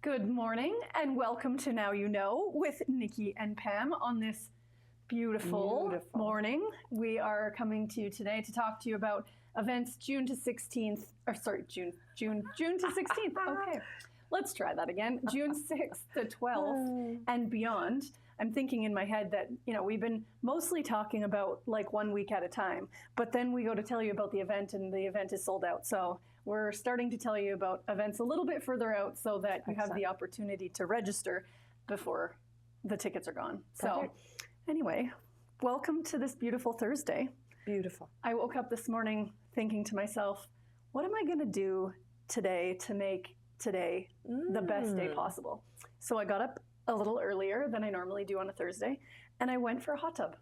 Good morning and welcome to Now You Know with Nikki and Pam on this beautiful morning. We are coming to you today to talk to you about events June to 16th, June to 16th. Okay, let's try that again. June 6th to 12th and beyond. I'm thinking in my head that, we've been mostly talking about like 1 week at a time, but then we go to tell you about the event and the event is sold out. So we're starting to tell you about events a little bit further out so that you have the opportunity to register before the tickets are gone. So anyway, welcome to this beautiful Thursday. Beautiful. I woke up this morning thinking to myself, what am I going to do today to make today the best day possible? So I got up a little earlier than I normally do on a Thursday, and I went for a hot tub.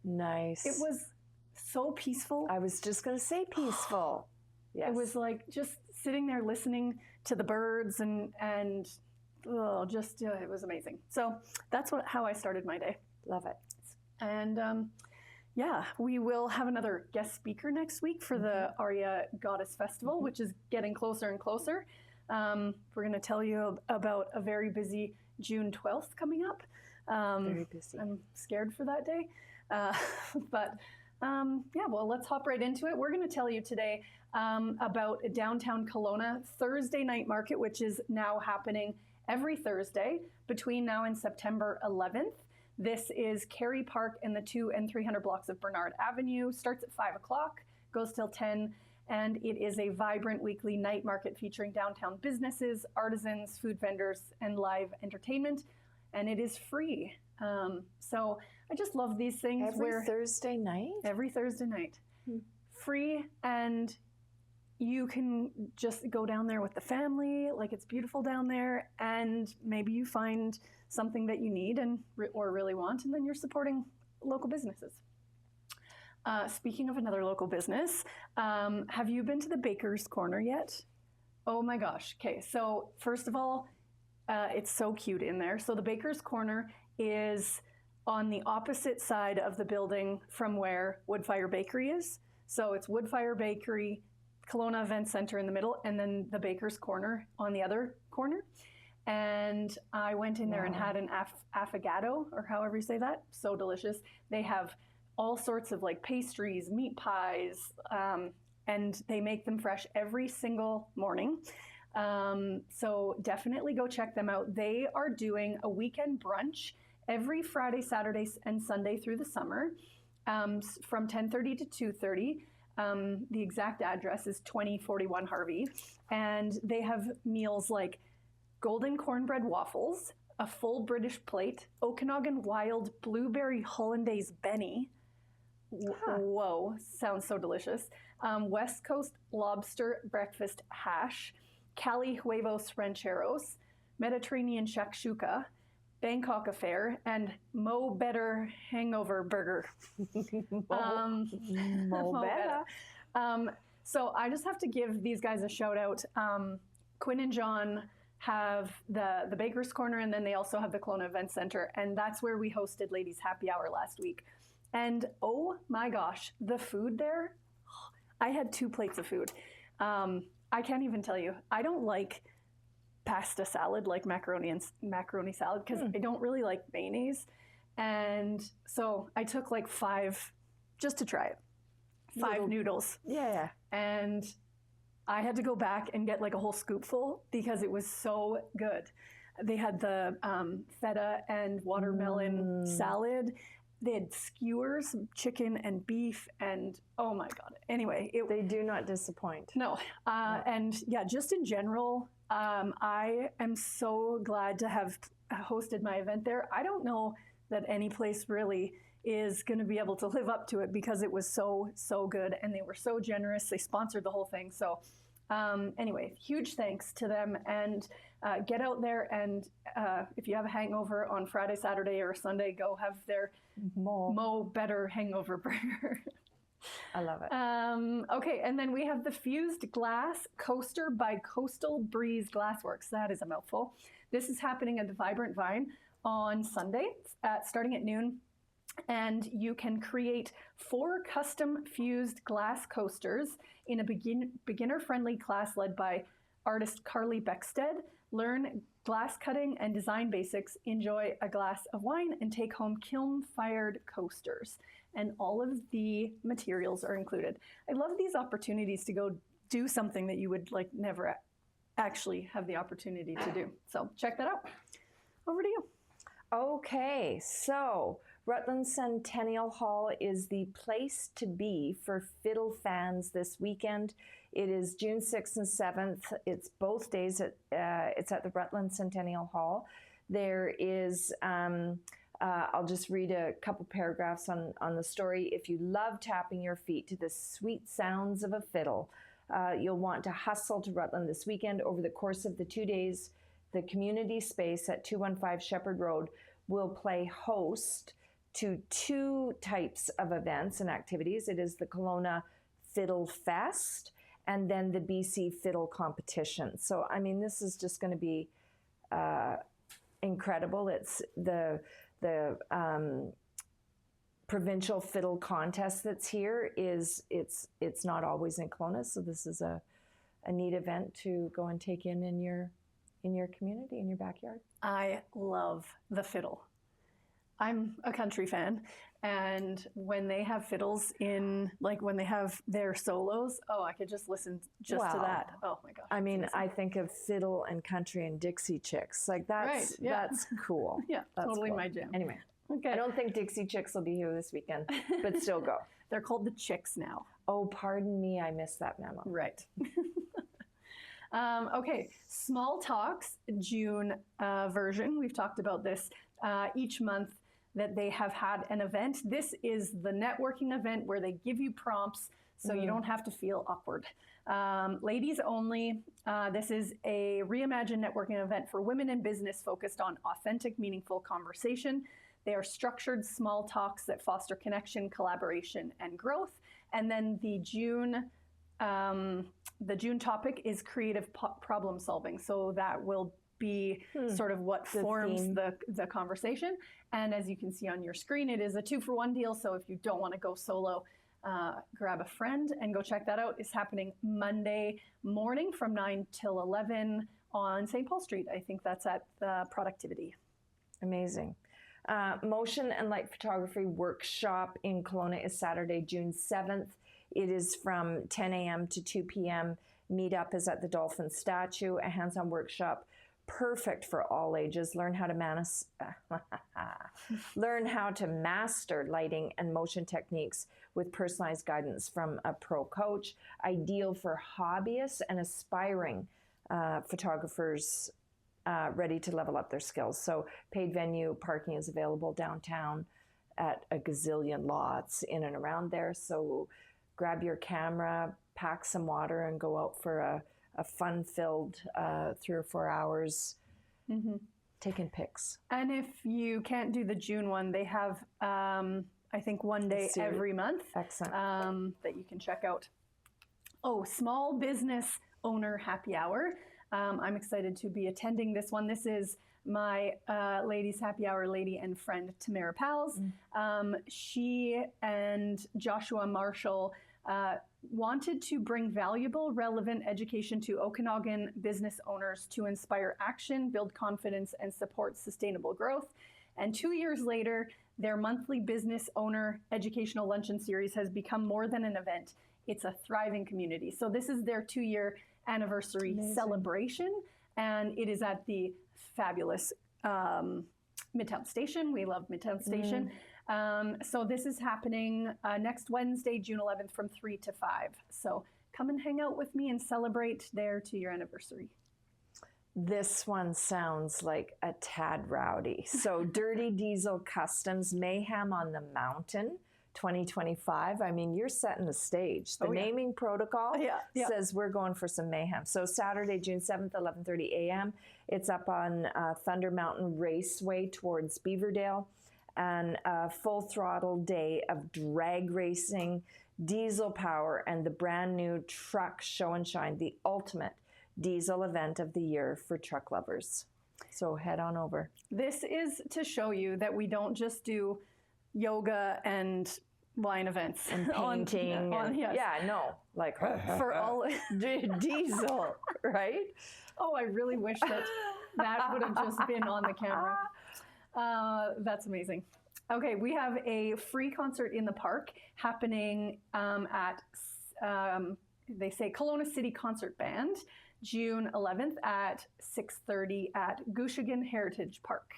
Nice. It was so peaceful. I was just going to say peaceful. Yes. It was like just sitting there listening to the birds and it was amazing. So that's how I started my day. Love it. And we will have another guest speaker next week for the Arya Goddess Festival, which is getting closer and closer. We're going to tell you about a very busy June 12th coming up. Very busy. I'm scared for that day. Let's hop right into it. We're going to tell you today about downtown Kelowna Thursday night market, which is now happening every Thursday between now and September 11th. This is Carey Park in the 200 and 300 blocks of Bernard Avenue. Starts at 5 o'clock, goes till 10, and it is a vibrant weekly night market featuring downtown businesses, artisans, food vendors, and live entertainment, and it is free. So I just love these things. Every Thursday night? Every Thursday night. Free, and you can just go down there with the family, like it's beautiful down there, and maybe you find something that you need or really want, and then you're supporting local businesses. Speaking of another local business, have you been to the Baker's Corner yet? Oh my gosh. Okay, so first of all, it's so cute in there. So the Baker's Corner is on the opposite side of the building from where Woodfire Bakery is. So it's Woodfire Bakery, Kelowna Event Center in the middle, and then the Baker's Corner on the other corner. And I went in there and had an affogato, or however you say that. So delicious. They have all sorts of like pastries, meat pies, and they make them fresh every single morning. So definitely go check them out. They are doing a weekend brunch every Friday, Saturday, and Sunday through the summer from 10:30 to 2:30. The exact address is 2041 Harvey. And they have meals like golden cornbread waffles, a full British plate, Okanagan wild blueberry hollandaise Benny. Whoa, sounds so delicious. West Coast lobster breakfast hash, Cali huevos rancheros, Mediterranean shakshuka, Bangkok affair, and Mo Better hangover burger. Mo Better. So I just have to give these guys a shout out. Quinn and John have the Baker's Corner, and then they also have the Kelowna Event Center, and that's where we hosted Ladies Happy Hour last week. And oh my gosh, the food there, I had 2 plates of food. I can't even tell you. I don't like pasta salad, like macaroni salad, because I don't really like mayonnaise. And so I took like 5 just to try it. 5 noodles. Yeah. And I had to go back and get like a whole scoopful because it was so good. They had the feta and watermelon salad. They had skewers, chicken and beef, and oh my God. Anyway. They do not disappoint. No. And yeah, just in general, I am so glad to have hosted my event there. I don't know that any place really is going to be able to live up to it because it was so, so good, and they were so generous. They sponsored the whole thing. So anyway, huge thanks to them, and get out there, and if you have a hangover on Friday, Saturday, or Sunday, go have their Mo Better hangover burger. I love it. Okay, and then we have the Fused Glass Coaster by Coastal Breeze Glassworks. That is a mouthful. This is happening at the Vibrant Vine on Sunday, starting at noon. And you can create 4 custom fused glass coasters in a beginner-friendly class led by artist Carly Beckstead. Learn glass cutting and design basics, enjoy a glass of wine, and take home kiln-fired coasters. And all of the materials are included. I love these opportunities to go do something that you would like never actually have the opportunity to do. So check that out. Over to you. Okay, so Rutland Centennial Hall is the place to be for fiddle fans this weekend. It is June 6th and 7th. It's both days. It's at the Rutland Centennial Hall. There is, I'll just read a couple paragraphs on the story. If you love tapping your feet to the sweet sounds of a fiddle, you'll want to hustle to Rutland this weekend. Over the course of the 2 days, the community space at 215 Shepherd Road will play host to 2 types of events and activities. It is the Kelowna Fiddle Fest and then the BC Fiddle Competition. So, I mean, this is just going to be incredible. It's the provincial fiddle contest that's here it's not always in Kelowna, so this is a neat event to go and take in your community, in your backyard. I love the fiddle. I'm a country fan, and when they have fiddles in, like when they have their solos, I could just listen to that. Oh my gosh. I mean, I think of fiddle and country and Dixie Chicks. Like that's cool. Yeah, that's totally cool. My jam. Anyway, okay. I don't think Dixie Chicks will be here this weekend, but still go. They're called the Chicks now. Oh, pardon me, I missed that memo. Right. Okay, Small Talks, June version. We've talked about this each month that they have had an event. This is the networking event where they give you prompts so you don't have to feel awkward. Ladies only. This is a reimagined networking event for women in business focused on authentic, meaningful conversation. They are structured small talks that foster connection, collaboration, and growth. And then the June topic is creative problem solving. So that will be sort of what forms the conversation. And as you can see on your screen, it is a 2-for-1 deal. So if you don't want to go solo, grab a friend and go check that out. It's happening Monday morning from 9 till 11 on St. Paul Street. I think that's at the Productivity. Amazing. Motion and light photography workshop in Kelowna is Saturday, June 7th. It is from 10 a.m. to 2 p.m. Meetup is at the Dolphin Statue, a hands-on workshop perfect for all ages. Learn how to master lighting and motion techniques with personalized guidance from a pro coach. Ideal for hobbyists and aspiring photographers ready to level up their skills. So paid venue parking is available downtown at a gazillion lots in and around there. So grab your camera, pack some water, and go out for a fun-filled 3 or 4 hours taking pics. And if you can't do the June one, they have, I think, one day every month. Excellent. That you can check out. Oh, Small Business Owner Happy Hour. I'm excited to be attending this one. This is my ladies happy hour lady and friend Tamara Pals. She and Joshua Marshall wanted to bring valuable, relevant education to Okanagan business owners to inspire action, build confidence, and support sustainable growth. And 2 years later, their monthly business owner educational luncheon series has become more than an event. It's a thriving community. So this is their 2-year anniversary celebration, and it is at the fabulous Midtown Station. We love Midtown Station. So this is happening next Wednesday, June 11th from 3 to 5. So come and hang out with me and celebrate their 2-year anniversary. This one sounds like a tad rowdy. So Dirty Diesel Customs Mayhem on the Mountain 2025. I mean, you're setting the stage. The naming protocol says we're going for some mayhem. So Saturday, June 7th, 11:30 a.m. It's up on Thunder Mountain Raceway towards Beaverdale. And a full throttle day of drag racing, diesel power, and the brand new truck show and shine, the ultimate diesel event of the year for truck lovers. So head on over. This is to show you that we don't just do yoga and wine events and painting. yes. Yeah, no, like For all diesel, right? Oh, I really wish that would have just been on the camera. That's amazing. Okay, we have a free concert in the park happening at, they say, Kelowna City Concert Band, June 11th at 6:30 at Gooshagan Heritage Park.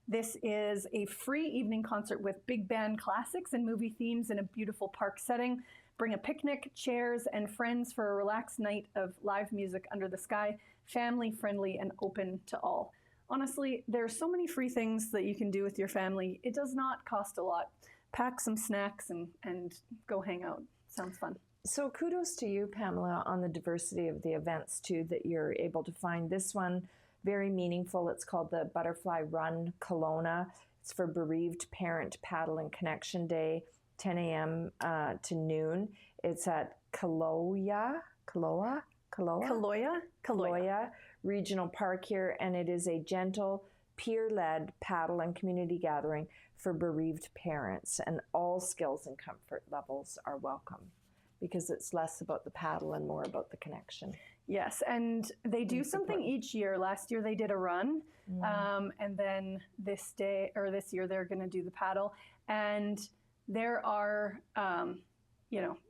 This is a free evening concert with big band classics and movie themes in a beautiful park setting. Bring a picnic, chairs, and friends for a relaxed night of live music under the sky, family friendly and open to all. Honestly, there are so many free things that you can do with your family. It does not cost a lot. Pack some snacks and go hang out. Sounds fun. So kudos to you, Pamela, on the diversity of the events too, that you're able to find. This one, very meaningful. It's called the Butterfly Run Kelowna. It's for Bereaved Parent Paddle and Connection Day, 10 a.m. To noon. It's at Kelowna Regional Park here, and it is a gentle, peer-led paddle and community gathering for bereaved parents, and all skills and comfort levels are welcome because it's less about the paddle and more about the connection. Yes, and they do something each year. Last year they did a run, and then this year they're going to do the paddle. And there are,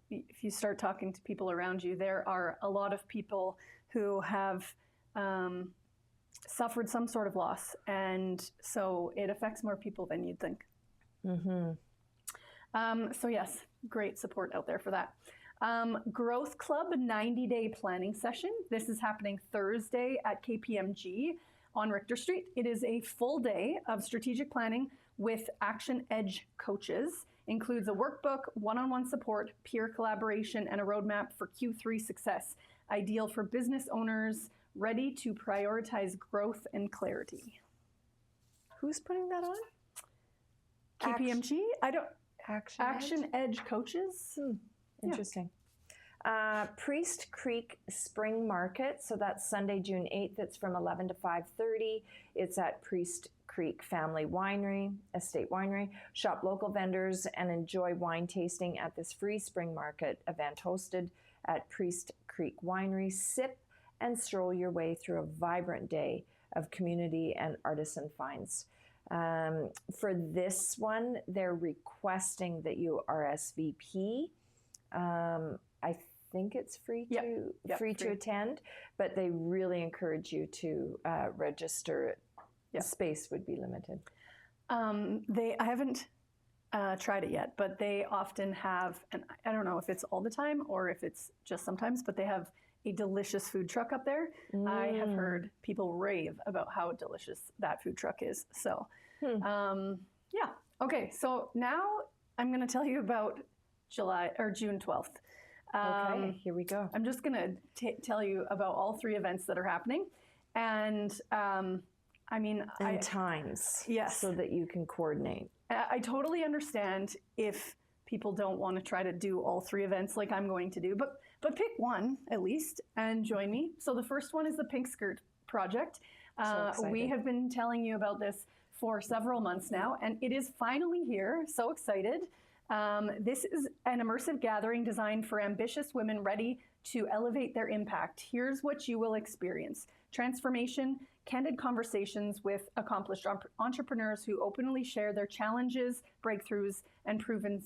if you start talking to people around you, there are a lot of people who have suffered some sort of loss, and so it affects more people than you'd think. So yes, great support out there for that. Growth Club 90-day planning session. This is happening Thursday at KPMG on Richter Street. It is a full day of strategic planning with Action Edge coaches. Includes a workbook, one-on-one support, peer collaboration, and a roadmap for Q3 success. Ideal for business owners ready to prioritize growth and clarity. Who's putting that on? KPMG? Action Edge coaches. Interesting. Yeah. Priest Creek Spring Market. So that's Sunday, June 8th. It's from 11 to 5:30. It's at Priest Creek Family Estate Winery. Shop local vendors and enjoy wine tasting at this free spring market event hosted at Priest Creek Winery. Sip and stroll your way through a vibrant day of community and artisan finds. For this one, they're requesting that you RSVP. I think it's free to attend, but they really encourage you to register. The space would be limited. I haven't tried it yet, but they often have, and I don't know if it's all the time or if it's just sometimes, but they have a delicious food truck up there. I have heard people rave about how delicious that food truck is. So, Okay, so now I'm going to tell you about June 12th. Okay, here we go. I'm just going to tell you about all three events that are happening. And times. Yes. So that you can coordinate. I totally understand if people don't want to try to do all three events like I'm going to do, but pick one at least and join me. So the first one is the Pink Skirt Project. We have been telling you about this for several months now, and it is finally here. So excited. This is an immersive gathering designed for ambitious women ready to elevate their impact. Here's what you will experience: transformation, candid conversations with accomplished entrepreneurs who openly share their challenges, breakthroughs, and proven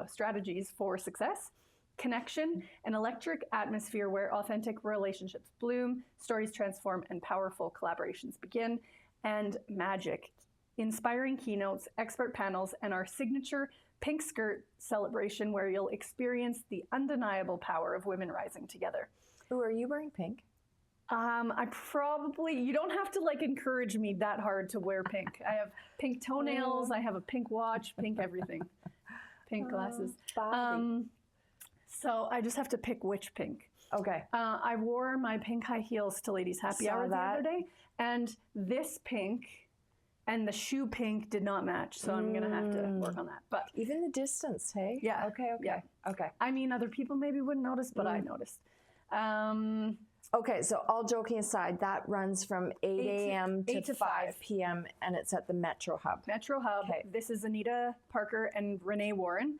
strategies for success. Connection, an electric atmosphere where authentic relationships bloom, stories transform, and powerful collaborations begin. And magic, inspiring keynotes, expert panels, and our signature Pink Skirt celebration where you'll experience the undeniable power of women rising together. Ooh, are you wearing pink? You don't have to encourage me that hard to wear pink. I have pink toenails, I have a pink watch, pink everything, pink glasses. So I just have to pick which pink. Okay. I wore my pink high heels to Ladies Happy Hour the other day, and this pink and the shoe pink did not match, so I'm going to have to work on that. But even the distance, hey? Yeah. Okay. Yeah. Okay. I mean, other people maybe wouldn't notice, but I noticed. Okay, so all joking aside, that runs from 8 a.m. to 5 p.m. and it's at the Metro Hub. Metro Hub. Okay. This is Anita Parker and Renee Warren.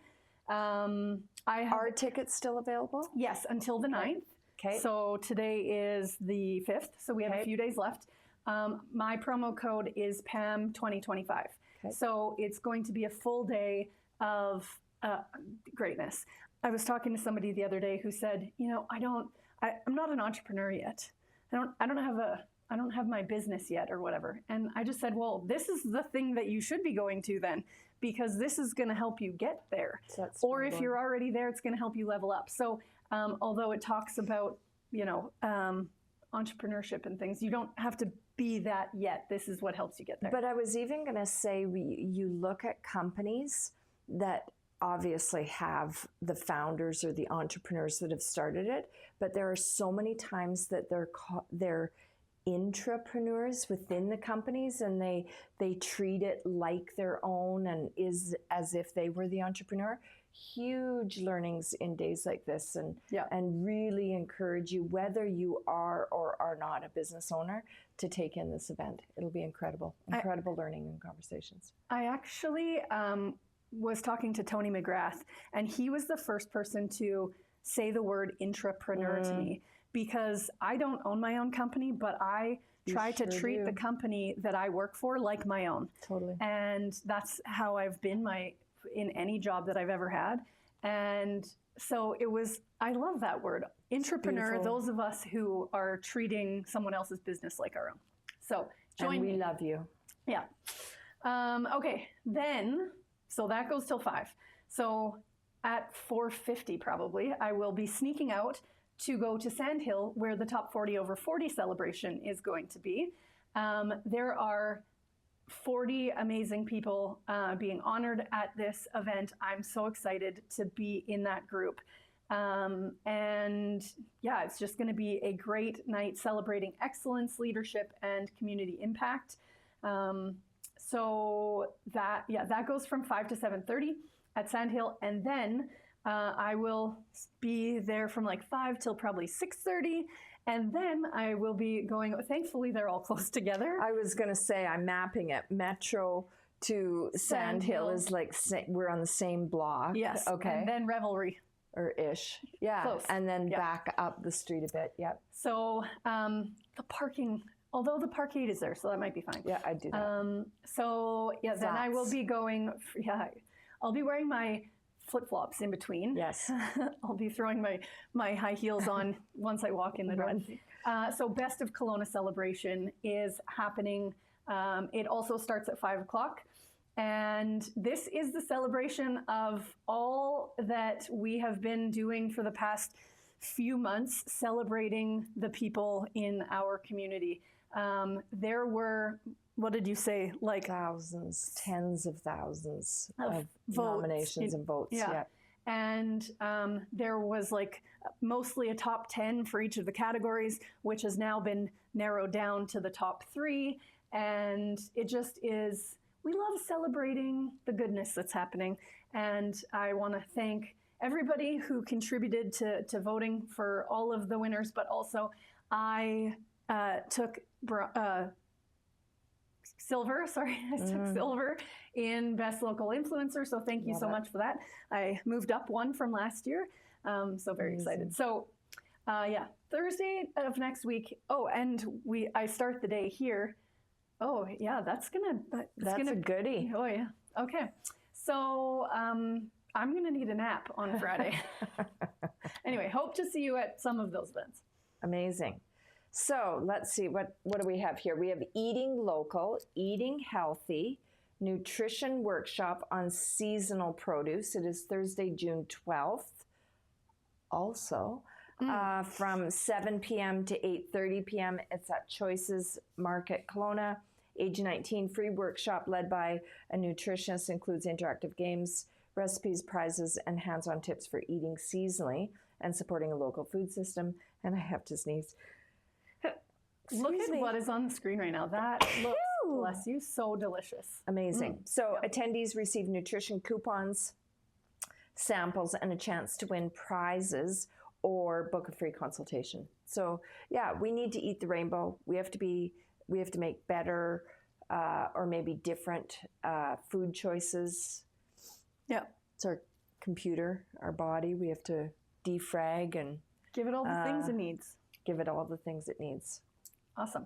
I have, Are tickets still available? yes, until the 9th. Okay. So today is the 5th, so we have a few days left. My promo code is PAM2025. Okay. So it's going to be a full day of greatness. I was talking to somebody the other day who said, I'm not an entrepreneur yet. I don't have my business yet or whatever. And I just said, well, this is the thing that you should be going to then, because this is going to help you get there. Or if you're already there, it's going to help you level up. So although it talks about, entrepreneurship and things, you don't have to be that yet. This is what helps you get there. But I was even going to say, you look at companies that obviously have the founders or the entrepreneurs that have started it, but there are so many times that they're intrapreneurs within the companies, and they treat it like their own and is as if they were the entrepreneur. Huge learnings in days like this, and really encourage you, whether you are or are not a business owner, to take in this event. It'll be incredible learning and conversations. I actually was talking to Tony McGrath, and he was the first person to say the word intrapreneur to me, because I don't own my own company, but I try to treat the company that I work for like my own. Totally. And that's how I've been in any job that I've ever had. And so I love that word, intrapreneur, those of us who are treating someone else's business like our own. So join me. We love you. Yeah. Okay, then, so that goes till 5. So at 4:50 probably, I will be sneaking out to go to Sandhill, where the Top 40 Over 40 celebration is going to be. There are 40 amazing people being honored at this event. I'm so excited to be in that group. And yeah, it's just going to be a great night celebrating excellence, leadership, and community impact. So that goes from 5 to 7:30 at Sandhill. And then I will be there from like 5 till probably 6:30. And then I will be going, thankfully they're all close together. I was going to say, I'm mapping it. Metro to Sandhill is like, we're on the same block. Yes. Okay. And then Revelry. Or ish. Yeah. Close. And then back up the street a bit. Yep. So the parking, although the parkade is there, so that might be fine. Yeah, I'd do that. So yeah, then I will be going, I'll be wearing my flip-flops in between. Yes. I'll be throwing my high heels on once I walk in the door. So Best of Kelowna celebration is happening. It also starts at 5 o'clock. And this is the celebration of all that we have been doing for the past few months, celebrating the people in our community. There were, what did you say? Like thousands, tens of thousands of votes. Nominations and votes. Yeah. And there was like mostly a top 10 for each of the categories, which has now been narrowed down to the top 3. And it just is, we love celebrating the goodness that's happening. And I want to thank everybody who contributed to voting for all of the winners, but also I took silver. I took silver in Best Local Influencer. So thank you so much for that. I moved up 1 from last year. So very excited. So Thursday of next week. Oh, and I start the day here. Oh yeah, that's a goodie. Oh yeah. Okay. So I'm gonna need a nap on Friday. Anyway, hope to see you at some of those events. Amazing. So let's see, what do we have here? We have eating local, eating healthy, nutrition workshop on seasonal produce. It is Thursday, June 12th. Also, from 7 p.m. to 8:30 p.m. It's at Choices Market, Kelowna. Age 19, free workshop led by a nutritionist, includes interactive games, recipes, prizes, and hands-on tips for eating seasonally and supporting a local food system. And I have to sneeze. Look at what is on the screen right now. That looks, bless you, so delicious. Amazing. So attendees receive nutrition coupons, samples, and a chance to win prizes or book a free consultation. So yeah, we need to eat the rainbow. We have to make better or maybe different food choices. Yeah. It's our computer, our body. We have to defrag and give it all the things it needs. Give it all the things it needs. Awesome.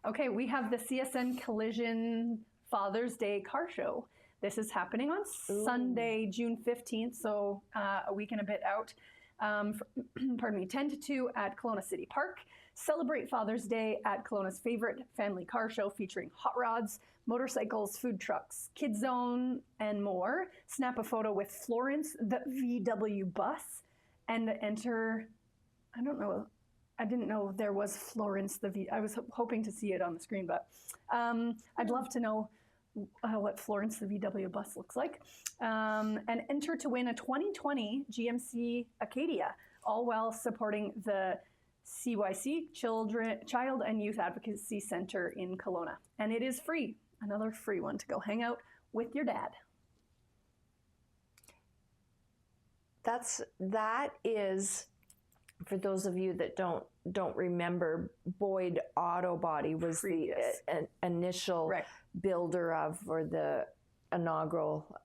Okay, we have the CSN Collision Father's Day car show. This is happening on Sunday, June 15th, so a week and a bit out. Pardon me, 10 to 2 at Kelowna City Park. Celebrate Father's Day at Kelowna's favorite family car show featuring hot rods, motorcycles, food trucks, kids zone, and more. Snap a photo with Florence, the VW bus, and enter, I don't know, I didn't know there was Florence, the V. I was hoping to see it on the screen, but I'd love to know what Florence, the VW bus looks like. And enter to win a 2020 GMC Acadia, all while supporting the CYC Child and Youth Advocacy Center in Kelowna. And it is free, another free one to go hang out with your dad. That is, for those of you that don't remember, Boyd Auto Body was the initial builder of, or the inaugural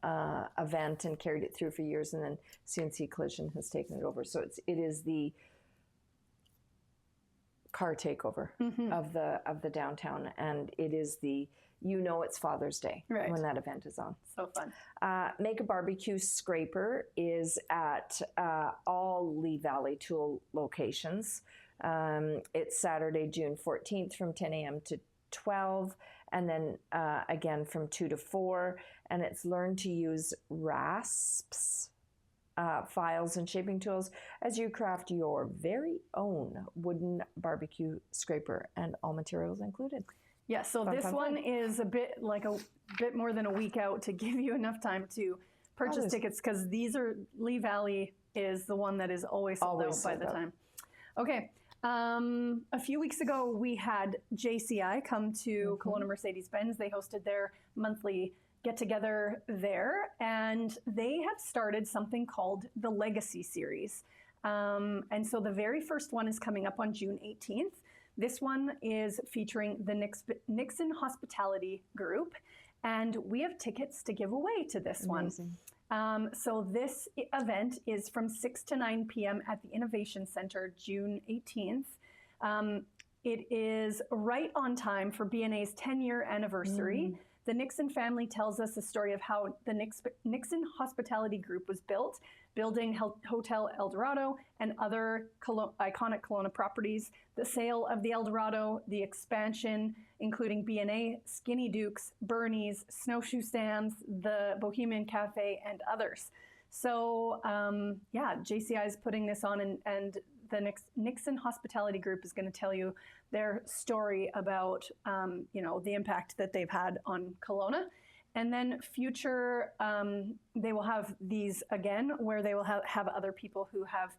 event, and carried it through for years, and then CNC Collision has taken it over. So it is the car takeover of the downtown, and it is the, it's Father's Day when that event is on. So fun. Make a Barbecue Scraper is at all Lee Valley Tool locations. It's Saturday, June 14th from 10 a.m. to 12, and then again from 2 to 4, and it's learn to use rasps, files, and shaping tools as you craft your very own wooden barbecue scraper, and all materials included. Yeah, so this one is a bit more than a week out to give you enough time to purchase tickets, because Lee Valley is the one that is always sold out by the time. Okay, a few weeks ago we had JCI come to Kelowna Mercedes-Benz. They hosted their monthly get-together there, and they have started something called the Legacy Series. And so the very first one is coming up on June 18th. This one is featuring the Nixon Hospitality Group, and we have tickets to give away to this one. So this event is from 6 to 9 p.m. at the Innovation Center, June 18th. It is right on time for BNA's 10-year anniversary. The Nixon family tells us the story of how the Nixon Hospitality Group was built, building Hotel El Dorado and other iconic Kelowna properties, the sale of the El Dorado, the expansion, including BNA, Skinny Dukes, Bernie's, Snowshoe Stands, the Bohemian Cafe, and others. So JCI is putting this on, and the Nixon Hospitality Group is going to tell you their story about, the impact that they've had on Kelowna. And then future, they will have these again, where they will have other people who have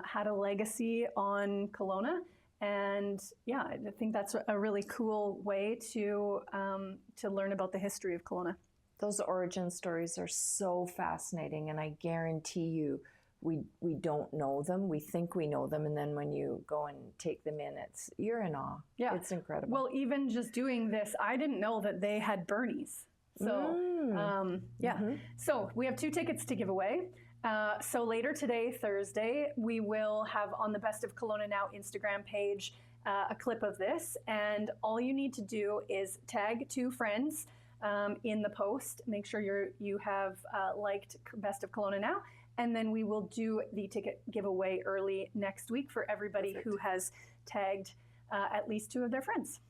had a legacy on Kelowna. And yeah, I think that's a really cool way to learn about the history of Kelowna. Those origin stories are so fascinating, and I guarantee you, we don't know them. We think we know them, and then when you go and take them in, you're in awe. Yeah, it's incredible. Well, even just doing this, I didn't know that they had Bernie's. So so we have 2 tickets to give away. So later today, Thursday, we will have on the Best of Kelowna Now Instagram page a clip of this, and all you need to do is tag 2 friends in the post. Make sure you have liked Best of Kelowna Now. And then we will do the ticket giveaway early next week for everybody who has tagged at least 2 of their friends.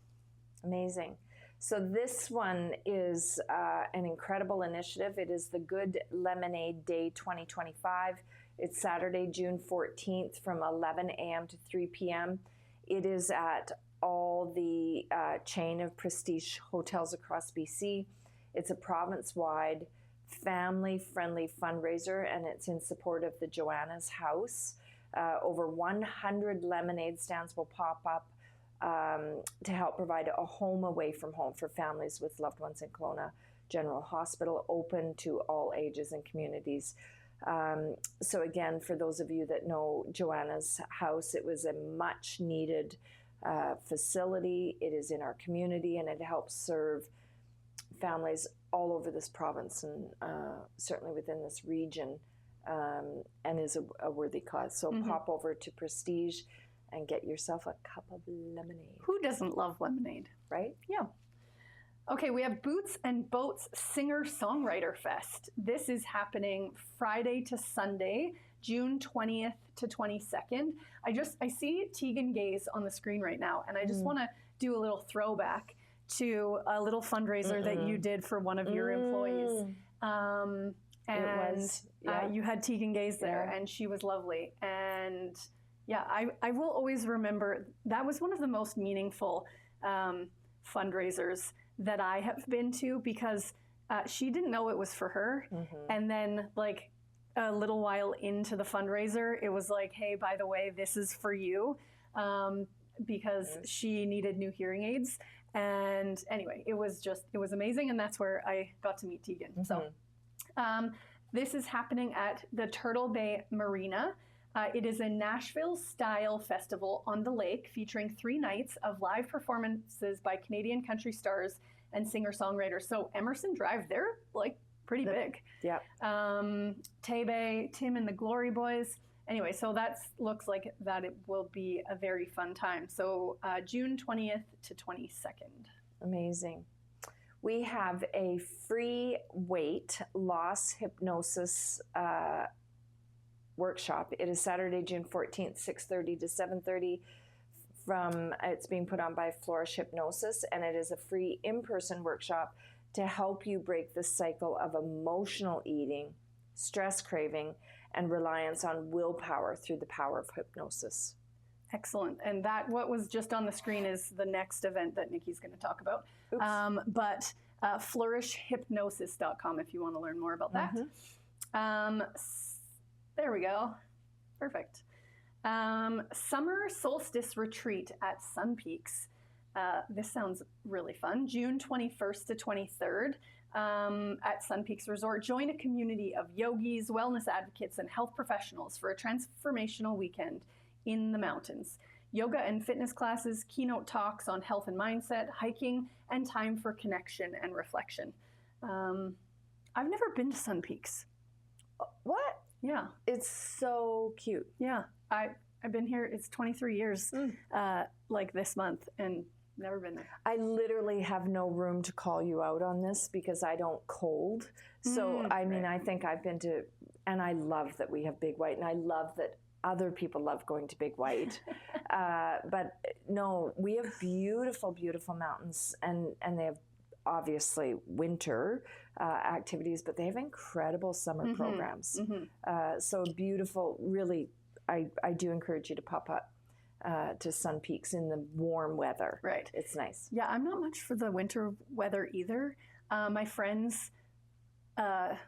Amazing. So this one is an incredible initiative. It is the Good Lemonade Day 2025. It's Saturday, June 14th from 11 a.m. to 3 p.m. It is at all the chain of prestige hotels across BC. It's a province-wide family-friendly fundraiser, and it's in support of the Joanna's House. Over 100 lemonade stands will pop up to help provide a home away from home for families with loved ones in Kelowna General Hospital, open to all ages and communities. So again, for those of you that know Joanna's House, it was a much needed facility. It is in our community, and it helps serve families all over this province, and certainly within this region, and is a worthy cause. So pop over to Prestige and get yourself a cup of lemonade. Who doesn't love lemonade? Right? Yeah. Okay, we have Boots and Boats Singer-Songwriter Fest. This is happening Friday to Sunday, June 20th to 22nd. I see Tegan Gaze on the screen right now, and I just want to do a little throwback to a little fundraiser that you did for one of your employees. You had Tegan Gaze there, and she was lovely. And yeah, I will always remember that was one of the most meaningful fundraisers that I have been to, because she didn't know it was for her. And then like a little while into the fundraiser, it was like, hey, by the way, this is for you, because she needed new hearing aids. And anyway, it was amazing. And that's where I got to meet Tegan. So this is happening at the Turtle Bay Marina. It is a Nashville-style festival on the lake featuring 3 nights of live performances by Canadian country stars and singer-songwriters. So Emerson Drive, they're like pretty big. Yeah. Tay-Bay, Tim and the Glory Boys. Anyway, so that looks like that it will be a very fun time. So June 20th to 22nd. Amazing. We have a free weight loss hypnosis workshop. It is Saturday, June 14th, 6:30 to 7:30. It's being put on by Flourish Hypnosis, and it is a free in-person workshop to help you break the cycle of emotional eating, stress craving, and reliance on willpower through the power of hypnosis. Excellent. And that, what was just on the screen, is the next event that Nikki's going to talk about. But flourishhypnosis.com if you want to learn more about that. There we go. Perfect. Summer Solstice Retreat at Sun Peaks. This sounds really fun. June 21st to 23rd at Sun Peaks Resort. Join a community of yogis, wellness advocates, and health professionals for a transformational weekend in the mountains. Yoga and fitness classes, keynote talks on health and mindset, hiking, and time for connection and reflection. I've never been to Sun Peaks. What? Yeah. It's so cute. Yeah. I've been here, it's 23 years, like this month, and never been there. I literally have no room to call you out on this because I don't cold. So, I mean, I think I've been to, and I love that we have Big White, and I love that other people love going to Big White. But no, we have beautiful, beautiful mountains, and they have obviously winter activities, but they have incredible summer programs. So beautiful, really, I do encourage you to pop up to Sun Peaks in the warm weather. Right. It's nice. Yeah, I'm not much for the winter weather either. My friends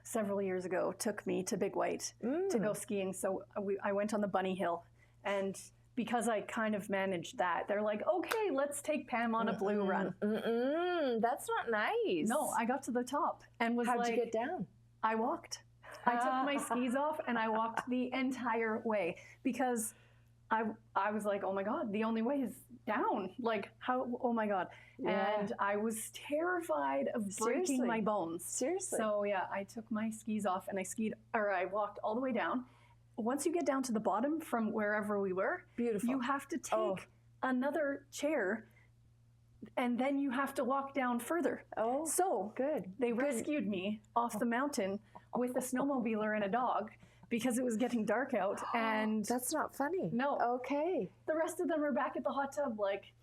several years ago took me to Big White to go skiing. So I went on the Bunny Hill, and because I kind of managed that, they're like, okay, let's take Pam on a blue run. That's not nice. No, I got to the top and was How'd you get down? I walked. I took my skis off and I walked the entire way because I was like, oh my God, the only way is down. Like, how, oh my God. Yeah. And I was terrified of breaking my bones. Seriously. So yeah, I took my skis off and I walked all the way down. Once you get down to the bottom from wherever we were, beautiful, you have to take another chair, and then you have to walk down further. Oh, so good. They rescued me off the mountain with a snowmobiler and a dog because it was getting dark out. And that's not funny. No. Okay. The rest of them are back at the hot tub, like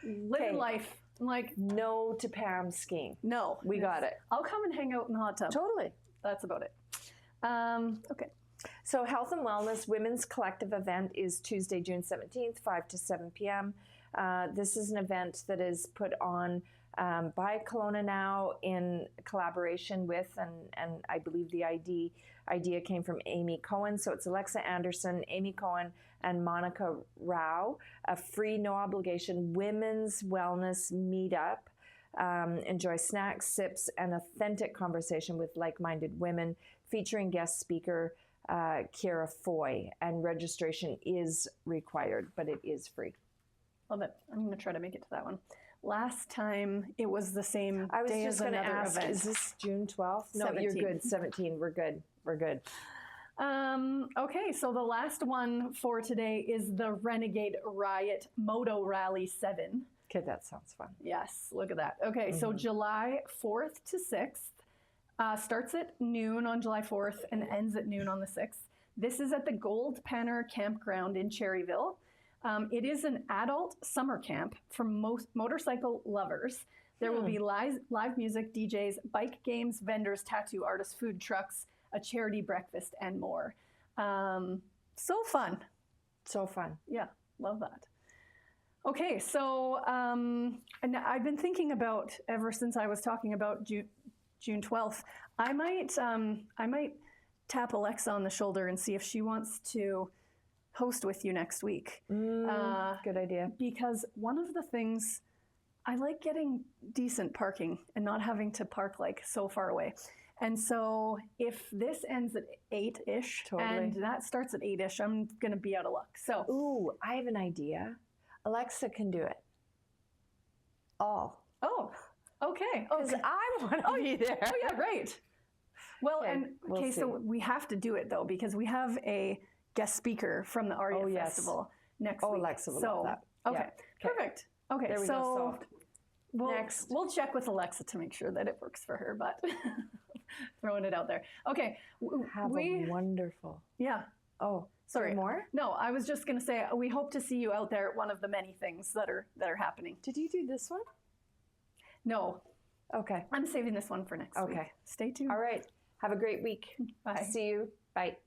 living life. I'm like, no to Pam skiing. No, we got it. I'll come and hang out in the hot tub. Totally. That's about it. Okay. So Health and Wellness Women's Collective event is Tuesday, June 17th, 5 to 7 p.m. This is an event that is put on by Kelowna now in collaboration with, and I believe the idea came from Amy Cohen. So it's Alexa Anderson, Amy Cohen, and Monica Rao, a free, no obligation women's wellness meetup. Enjoy snacks, sips, and authentic conversation with like-minded women, featuring guest speaker Kiera Foy, and registration is required, but it is free. Love it. I'm going to try to make it to that one. Last time it was the same day as another event. Is this June 12th? No, 17. You're good. 17. We're good. Okay, so the last one for today is the Renegade Riot Moto Rally 7. Okay, that sounds fun. Yes, look at that. Okay, so July 4th to 6th. Starts at noon on July 4th and ends at noon on the 6th. This is at the Gold Panner Campground in Cherryville. It is an adult summer camp for most motorcycle lovers. There will be live music, DJs, bike games, vendors, tattoo artists, food trucks, a charity breakfast, and more. So fun. So fun. Yeah, love that. Okay, so and I've been thinking about, ever since I was talking about June 12th, I might tap Alexa on the shoulder and see if she wants to host with you next week. Good idea. Because one of the things, I like getting decent parking and not having to park like so far away. And so if this ends at 8-ish and that starts at 8-ish, I'm going to be out of luck. So, ooh, I have an idea. Alexa can do it. All. Oh, okay. Because I want to be there. Oh, yeah, right. Well, so we have to do it though, because we have a guest speaker from the Aria Festival next week. Alexa will love that. Okay, perfect. Okay, there we go. So we'll check with Alexa to make sure that it works for her, but throwing it out there. Okay. Have a wonderful. Yeah. Oh, sorry. More? No, I was just going to say, we hope to see you out there at one of the many things that are happening. Did you do this one? No. Okay. I'm saving this one for next week. Okay. Stay tuned. All right. Have a great week. Bye. See you. Bye.